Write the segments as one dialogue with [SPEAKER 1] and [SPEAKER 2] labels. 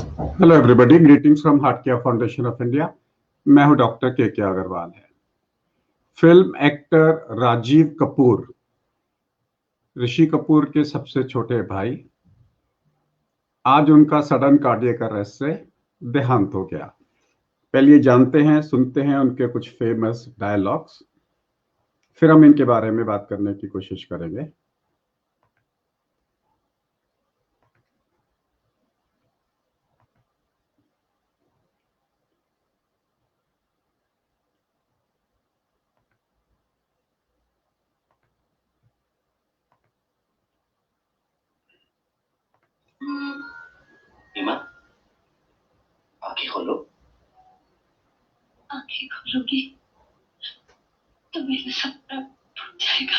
[SPEAKER 1] Hello everybody, greetings from heart care foundation of India. मैं हूं doctor के अग्रवाल है। फिल्म एक्टर राजीव कपूर, ऋषि कपूर के सबसे छोटे भाई, आज उनका सडन कार्डियक अरेस्ट से देहांत हो गया। पहले जानते हैं, सुनते हैं उनके कुछ फेमस डायलॉग्स, फिर हम इनके बारे में बात करने की कोशिश करेंगे।
[SPEAKER 2] रीमा, आंखें खोलो।
[SPEAKER 3] आंखें खोलोगी तो मेरा सपना टूट जाएगा।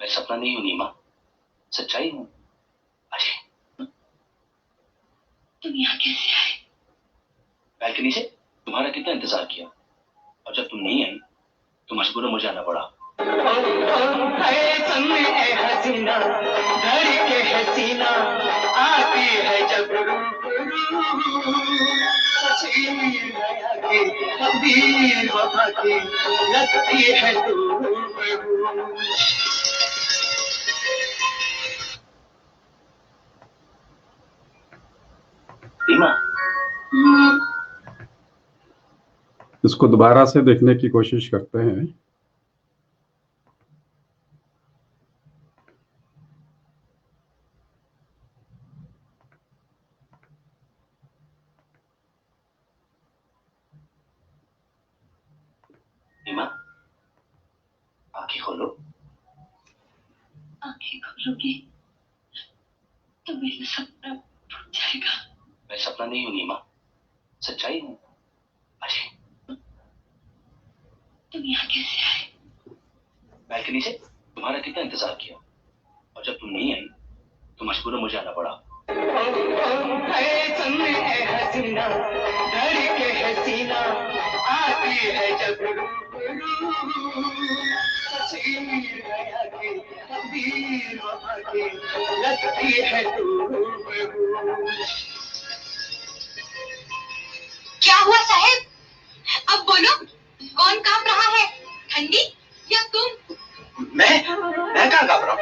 [SPEAKER 2] मैं सपना नहीं हूं नीमा, सच्चाई हूं। अरे
[SPEAKER 3] तुम यहाँ कैसे आए?
[SPEAKER 2] बैल्कनी से तुम्हारा कितना इंतजार किया, और जब तुम नहीं आई तो मजबूरन मुझे आना पड़ा।
[SPEAKER 4] हसीना धड़के हसीना आती है जब तस्वीर वफा की लगती है
[SPEAKER 2] रीमा,
[SPEAKER 1] इसको दोबारा से देखने की कोशिश करते हैं।
[SPEAKER 2] रीमा, आंखें खोलो।
[SPEAKER 3] आंखें खोलोगी तो मेरा सपना टूट जाएगा।
[SPEAKER 2] मैं सपना नहीं हूं नीमा, सच्चाई हूं। अरे
[SPEAKER 3] तुम यहाँ कैसे आए?
[SPEAKER 2] बैल्कनी से तुम्हारा कितना इंतजार किया, और जब तुम नहीं आई तो मजबूरन मुझे आना पड़ा।
[SPEAKER 4] हसीना धड़के हसीना आती है जब तस्वीर वफा की लगती है
[SPEAKER 3] क्या हुआ साहब? अब बोलो, कौन कांप रहा है, ठंडी या तुम?
[SPEAKER 2] मैं कहाँ कांप रहा हूँ?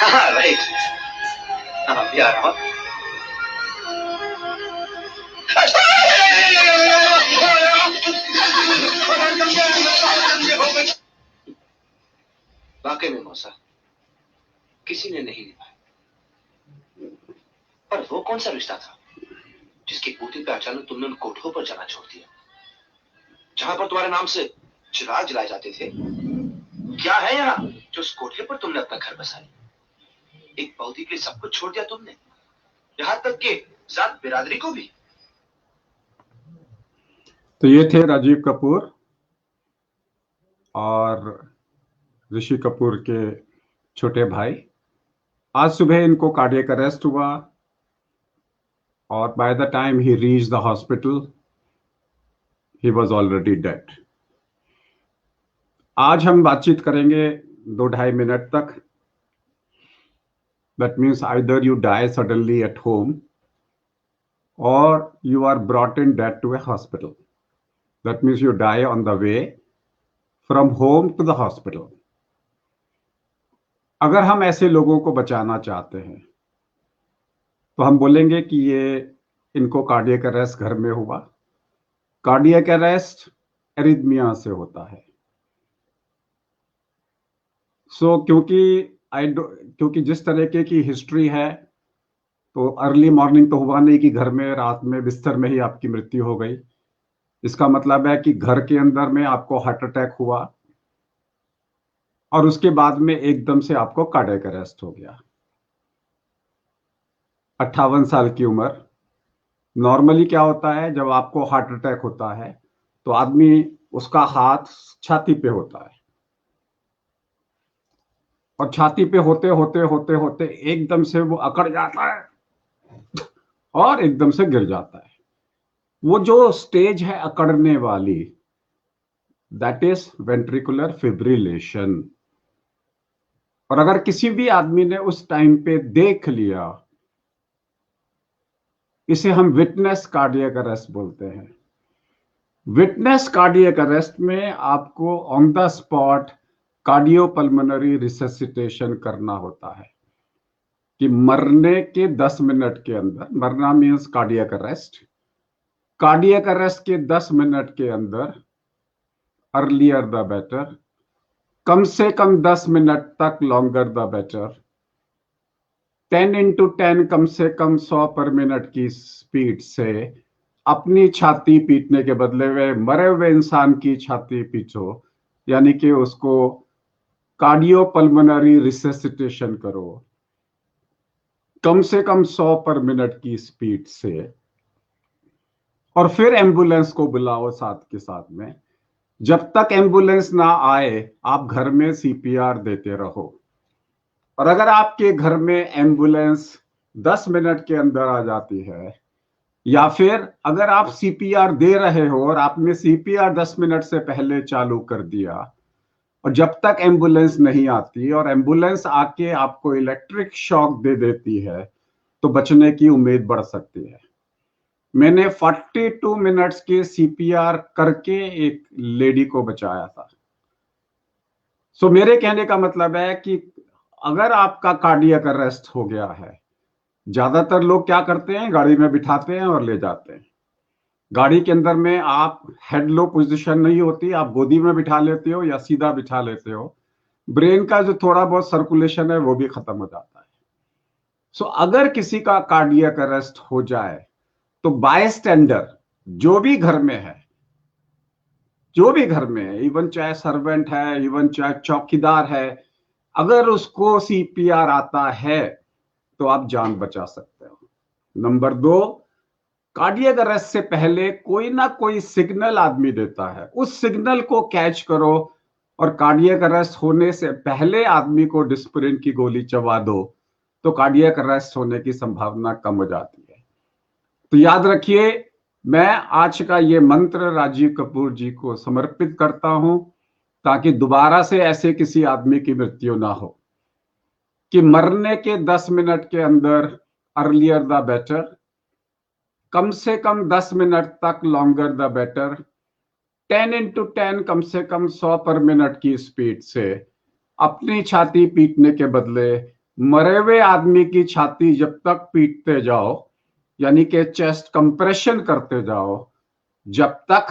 [SPEAKER 2] हाँ राइट, हाँ भी आ रहा हूँ। वाकई में मौसा किसी ने नहीं निभाया। पर वो कौन सा रिश्ता था जिसके बूते पे अचानक तुमने उन कोठों पर जाना छोड़ दिया, जहां पर तुम्हारे नाम से चिराग जलाए जाते थे? क्या है यहाँ जो उस कोठे पर तुमने अपना घर बसाया? एक पौधी के लिए सब कुछ छोड़ दिया तुमने, यहाँ तक कि जात बिरादरी को भी।
[SPEAKER 1] तो ये थे राजीव कपूर और ऋषि कपूर के छोटे भाई। आज सुबह इनको कार्डियक अरेस्ट हुआ और by the time he reach the hospital he was already dead. आज हम बातचीत करेंगे 2-2.5 मिनट तक। That means either you die suddenly at home और you are brought in dead to a hospital. That means you die on the way from home to the hospital. अगर हम ऐसे लोगों को बचाना चाहते हैं तो हम बोलेंगे कि ये इनको कार्डियक अरेस्ट घर में हुआ। कार्डियक अरेस्ट एरिथमिया से होता है। क्योंकि जिस तरीके की हिस्ट्री है, तो अर्ली मॉर्निंग तो हुआ नहीं कि घर में रात में बिस्तर में ही आपकी मृत्यु हो गई। इसका मतलब है कि घर के अंदर में आपको हार्ट अटैक हुआ और उसके बाद में एकदम से आपको कार्डियक अरेस्ट हो गया। 58 साल की उम्र। नॉर्मली क्या होता है, जब आपको हार्ट अटैक होता है तो आदमी, उसका हाथ छाती पे होता है और छाती पे होते होते होते होते एकदम से वो अकड़ जाता है और एकदम से गिर जाता है। वो जो स्टेज है अकड़ने वाली, दैट इज वेंट्रिकुलर फिब्रिलेशन। और अगर किसी भी आदमी ने उस टाइम पे देख लिया इसे हम विटनेस कार्डियक अरेस्ट बोलते हैं। विटनेस कार्डियक अरेस्ट में आपको on the spot cardiopulmonary resuscitation करना होता है कि मरने के 10 मिनट के अंदर, मरना means cardiac arrest, cardiac arrest के 10 मिनट के अंदर, अर्लियर द बेटर, कम से कम 10 मिनट तक लॉन्गर द बेटर, 10 into 10 कम से कम 100 पर मिनट की स्पीड से अपनी छाती पीटने के बदले में मरे हुए इंसान की छाती पीटो, यानी कि उसको कार्डियोपल्मोनरी रिससिटेशन करो कम से कम 100 पर मिनट की स्पीड से, और फिर एम्बुलेंस को बुलाओ साथ के साथ में। जब तक एम्बुलेंस ना आए आप घर में सीपीआर देते रहो, और अगर आपके घर में एम्बुलेंस 10 मिनट के अंदर आ जाती है, या फिर अगर आप सीपीआर दे रहे हो और आपने सीपीआर 10 मिनट से पहले चालू कर दिया और जब तक एम्बुलेंस नहीं आती और एम्बुलेंस आके आपको इलेक्ट्रिक शॉक दे देती है, तो बचने की उम्मीद बढ़ सकती है। मैंने 42 मिनट्स के सीपीआर करके एक लेडी को बचाया था। सो मेरे कहने का मतलब है कि अगर आपका कार्डियक अरेस्ट हो गया है, ज्यादातर लोग क्या करते हैं, गाड़ी में बिठाते हैं और ले जाते हैं। गाड़ी के अंदर में आप हेड लो पोजीशन नहीं होती, आप गोदी में बिठा लेते हो या सीधा बिठा लेते हो, ब्रेन का जो थोड़ा बहुत सर्कुलेशन है वो भी खत्म हो जाता है। सो अगर किसी का कार्डियक अरेस्ट हो जाए तो बाय स्टैंडर जो भी घर में है, इवन चाहे सर्वेंट है, इवन चाहे चौकीदार है, अगर उसको सीपीआर आता है तो आप जान बचा सकते हो। नंबर 2, कार्डियक अरेस्ट से पहले कोई ना कोई सिग्नल आदमी देता है, उस सिग्नल को कैच करो और कार्डियक अरेस्ट होने से पहले आदमी को डिस्प्रिन की गोली चबा दो, तो कार्डियक अरेस्ट होने की संभावना कम हो जाती है। तो याद रखिए, मैं आज का ये मंत्र राजीव कपूर जी को समर्पित करता हूं ताकि दोबारा से ऐसे किसी आदमी की मृत्यु ना हो, कि मरने के 10 मिनट के अंदर अर्लियर द बेटर, कम से कम 10 मिनट तक लॉन्गर द बेटर, 10 into 10 कम से कम 100 पर मिनट की स्पीड से अपनी छाती पीटने के बदले मरे हुए आदमी की छाती जब तक पीटते जाओ, यानी कि चेस्ट कंप्रेशन करते जाओ, जब तक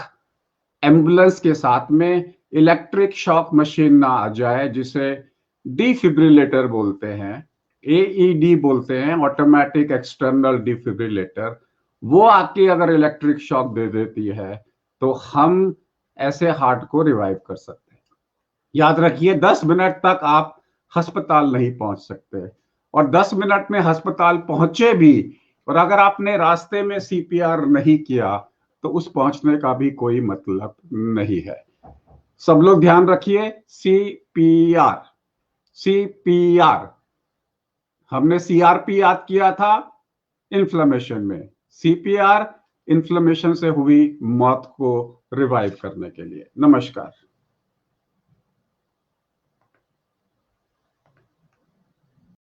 [SPEAKER 1] एम्बुलेंस के साथ में इलेक्ट्रिक शॉक मशीन ना आ जाए, जिसे डिफिब्रिलेटर बोलते हैं, AED बोलते हैं, ऑटोमेटिक एक्सटर्नल डिफिब्रिलेटर, वो आके अगर इलेक्ट्रिक शॉक दे देती है तो हम ऐसे हार्ट को रिवाइव कर सकते हैं। याद रखिए, 10 मिनट तक आप अस्पताल नहीं पहुंच सकते, और 10 मिनट में अस्पताल पहुंचे भी और अगर आपने रास्ते में सीपीआर नहीं किया तो उस पहुंचने का भी कोई मतलब नहीं है। सब लोग ध्यान रखिए, सीपीआर हमने सीआरपी याद किया था इन्फ्लेमेशन में, सीपीआर इन्फ्लेमेशन से हुई मौत को रिवाइव करने के लिए। नमस्कार।